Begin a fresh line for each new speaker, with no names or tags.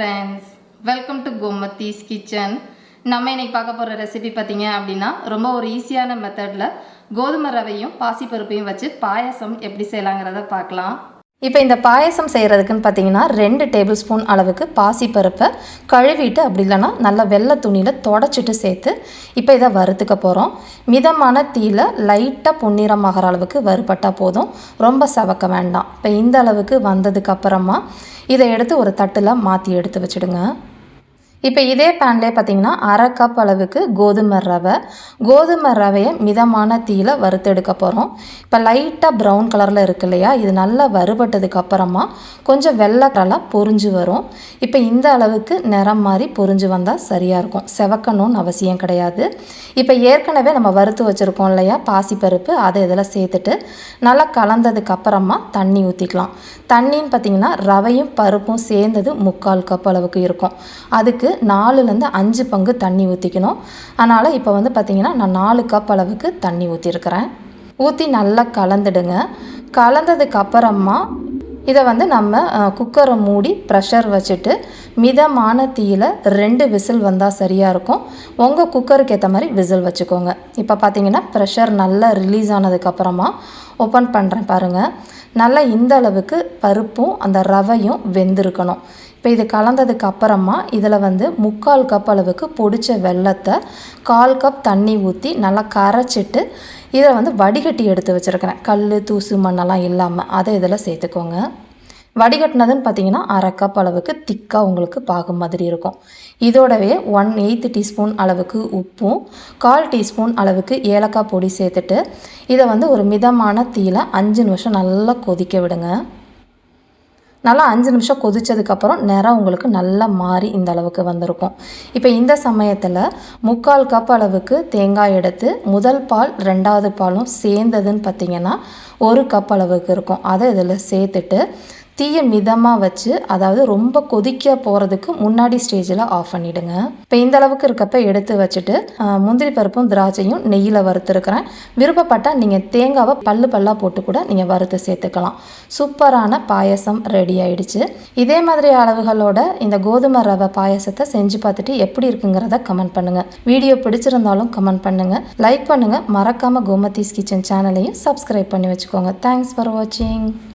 friends, welcome to Gomathi's kitchen. நம்ம இன்னைக்கு பார்க்க போற ரெசிபி பாத்தீங்க அப்படினா ரொம்ப ஒரு ஈஸியான மெத்தட்ல கோதுமை ரவையும் பாசி பருப்பையும் வச்சு பாயாசம் எப்படி செய்யலாம்ங்கறத பார்க்கலாம். இப்போ இந்த பாயாசம் செய்யறதுக்குன்னு பாத்தீங்கன்னா 2 டேபிள்ஸ்பூன் அளவுக்கு பாசி பருப்பை கழுவிட்டு அப்படி இல்லனா நல்ல வெள்ளை துணியில தொடச்சிட்டு சேர்த்து இப்போ இத வறுத்துக்க போறோம். மிதமான தீயில லைட்டா பொன்னிறமாகற அளவுக்கு வறுபட்டா போதும். ரொம்ப சவக்க வேண்டாம். இப்போ இந்த அளவுக்கு வந்ததுக்கு அப்புறமா இதை எடுத்து ஒரு தட்டுல மாத்தி எடுத்து வச்சிடுங்க. இப்போ இதே பேன்லேயே பார்த்தீங்கன்னா 1/2 கப் அளவுக்கு கோதுமை ரவையை மிதமான தீயில வறுத்தெடுக்க போகிறோம். இப்போ லைட்டாக ப்ரௌன் கலரில் இருக்கு இல்லையா, இது நல்லா வறுபட்டதுக்கு அப்புறமா கொஞ்சம் வெள்ளை கலராக பொரிஞ்சு வரும். இப்போ இந்த அளவுக்கு நிறம் மாதிரி பொரிஞ்சு வந்தால் சரியாக இருக்கும். செவக்கணும்னு அவசியம் கிடையாது. இப்போ ஏற்கனவே நம்ம வறுத்து வச்சுருக்கோம் இல்லையா பாசிப்பருப்பு, அதை இதில் சேர்த்துட்டு நல்லா கலந்ததுக்கு அப்புறமா தண்ணி ஊற்றிக்கலாம். தண்ணின்னு பார்த்தீங்கன்னா ரவையும் பருப்பும் சேர்ந்தது 3/4 கப் அளவுக்கு இருக்கும். அதுக்கு 4லேருந்து 5 பங்கு தண்ணி ஊற்றிக்கணும். அதனால் இப்போ வந்து பார்த்திங்கன்னா நான் 4 கப் அளவுக்கு தண்ணி ஊற்றிருக்கிறேன். ஊற்றி நல்லா கலந்துடுங்க. கலந்ததுக்கு அப்புறமா இதை வந்து நம்ம குக்கரை மூடி ப்ரெஷர் வச்சுட்டு மிதமான தீயில 2 விசில் வந்தால் சரியாக இருக்கும். உங்கள் குக்கருக்கு ஏற்ற மாதிரி விசில் வச்சுக்கோங்க. இப்போ பார்த்தீங்கன்னா ப்ரெஷர் நல்லா ரிலீஸ் ஆனதுக்கப்புறமா ஓப்பன் பண்ணுறேன் பாருங்கள். நல்லா இந்த அளவுக்கு பருப்பும் அந்த ரவையும் வெந்திருக்கணும். இப்போ இது கலந்ததுக்கு அப்புறமா இதில் வந்து 3/4 கப் அளவுக்கு பொடிச்ச வெல்லத்தை 1/4 கப் தண்ணி ஊற்றி நல்லா கரைச்சிட்டு இதை வந்து வடிகட்டி எடுத்து வச்சுருக்கிறேன். கல் தூசு மண்ணெல்லாம் இல்லாமல் அதை இதில் சேர்த்துக்கோங்க. வடிகட்டினதுன்னு பார்த்தீங்கன்னா 1/2 கப் அளவுக்கு திக்காக உங்களுக்கு பாகு மாதிரி இருக்கும். இதோடவே 1/8 டீஸ்பூன் அளவுக்கு உப்பும் 1/4 டீஸ்பூன் அளவுக்கு ஏலக்காய் பொடி சேர்த்துட்டு இதை வந்து ஒரு மிதமான தீயில 5 நிமிஷம் நல்லா கொதிக்க விடுங்க. நல்லா 5 நிமிஷம் கொதித்ததுக்கப்புறம் நிறம் உங்களுக்கு நல்லா மாறி இந்த அளவுக்கு வந்திருக்கும். இப்போ இந்த சமயத்தில் 3/4 கப் அளவுக்கு தேங்காய் எடுத்து முதல் பால் 2வது பாலும் சேர்ந்ததுன்னு பார்த்தீங்கன்னா 1 கப் அளவுக்கு இருக்கும். அதை இதில் சேர்த்துட்டு தீயை மிதமாக வச்சு, அதாவது ரொம்ப கொதிக்க போகிறதுக்கு முன்னாடி ஸ்டேஜில் ஆஃப் பண்ணிவிடுங்க. இப்போ இந்த அளவுக்கு இருக்கப்போ எடுத்து வச்சுட்டு முந்திரி பருப்பும் திராட்சையும் நெய்யில் வறுத்துருக்கிறேன். விருப்பப்பட்டால் நீங்கள் தேங்காவை பல்லாக போட்டு கூட நீங்கள் வறுத்து சேர்த்துக்கலாம். சூப்பரான பாயசம் ரெடி ஆயிடுச்சு. இதே மாதிரி அளவுகளோட இந்த கோதுமை ரவை பாயசத்தை செஞ்சு பார்த்துட்டு எப்படி இருக்குங்கிறத கமெண்ட் பண்ணுங்கள். வீடியோ பிடிச்சிருந்தாலும் கமெண்ட் பண்ணுங்கள், லைக் பண்ணுங்கள். மறக்காமல் கோமதிஸ் கிச்சன் சேனலையும் சப்ஸ்கிரைப் பண்ணி வச்சுக்கோங்க. தேங்க்ஸ் ஃபார் வாட்சிங்.